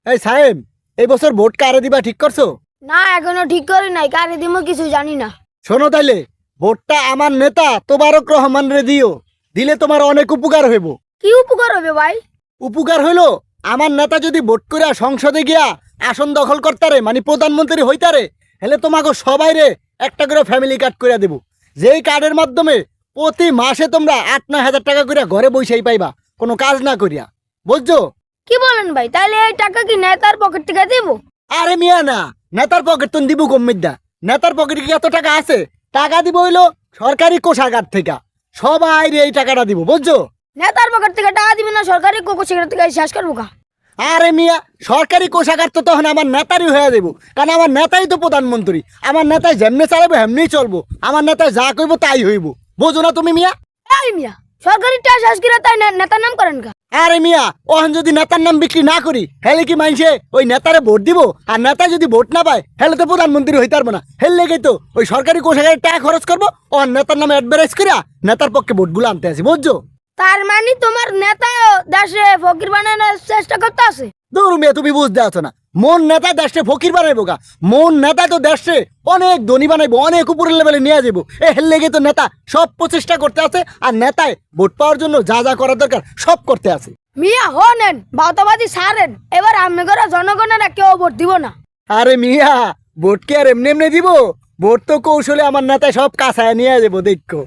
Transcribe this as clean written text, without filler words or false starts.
এই সাহেব, এই বছর ভোট কারে দিবা ঠিক করছো? না এখনো ঠিক করি নাই, কারে দিমো কিছু জানি না। শোনো তাইলে, ভোটটা আমার নেতা তোবারক রহমান রে দিও। দিলে তোমার অনেক উপকার হইব। কি উপকার হবে ভাই? উপকার হইলো, আমার নেতা যদি ভোট করে সংসদে গিয়া আসন দখল করতারে, মানে প্রধানমন্ত্রী হইতারে, হেলে তোমাকে সবাই রে একটা করে ফ্যামিলি কার্ড করে দেব। যেই কার্ডের মাধ্যমে প্রতি মাসে তোমরা 8-9 হাজার টাকা করে ঘরে বসেই পাইবা, কোনো কাজ না করিয়া। বুঝছো? কি বলেন ভাই, তাহলে এই টাকা কি নেতার পকেট থেকে দেবো? আরে মিয়া না, নেতার পকেট তো দিব কমিদ্দা। নেতার পকেটে কি এত টাকা আছে? টাকা দিব হইলো সরকারি কোষাগার থেকে। সবাই রে এই টাকাটা দিব, বুঝছো? নেতার পকেট থেকে টাকা দিবে না, সরকারি কোকো সিগারেট থেকে শেষ করবো কা? আরে মিয়া, সরকারি কোষাগার তো তখন আমার নেতারই হয়ে দেবো, কারণ আমার নেতাই তো প্রধানমন্ত্রী। আমার নেতায় যেমনি চালাবো হেমনি চলবো, আমার নেতায় যা কইব তাই হইব। বোঝো না তুমি মিয়া? এই মিয়া, সরকারি টাকা শেষ করে তাই নেতার নাম করেন কা? আরে মিয়া, ওখান যদি নেতার নাম বিক্রি না করি, হেলে কি মাইনছে ওই নেতারে ভোট দিব? আর নেতা যদি ভোট না পায়, হেলে তো প্রধানমন্ত্রী হইতে পারবো না। হেল লেগে তো ওই সরকারি কোষাগারের টাকা খরচ করবো, ও নেতার নামে অ্যাডভার্টাইজ করিয়া নেতার পক্ষে ভোটগুলো আনতে আসি, বুঝছো? তার মানে তোমার নেতা দেশে ফকির বানানোর চেষ্টা করতে আছে? দৌড় মিয়া, তুমি বুঝতে আছো না? মন নেতা দেশে ফকির বানাইবো গা? মন নেতা তো দেশে অনেক ধনী বানাইবো, অনেক উপরের লেভেলে নিয়ে যাবো। এ হেল লেগে তো নেতা সব প্রচেষ্টা করতে আছে, আর নেতায় ভোট পাওয়ার জন্য যা যা করার দরকার সব করতে আছে। মিয়া হনেন, বাউতাবাদি সারেন, এবার আমি করে জনগণের কেউ ভোট দিব না। আরে মিয়া, ভোট কি আর এমনি এমনি দিব? ভোট তো কৌশলে আমার নেতায় সব কাছায় নিয়ে যাবো, দেখো।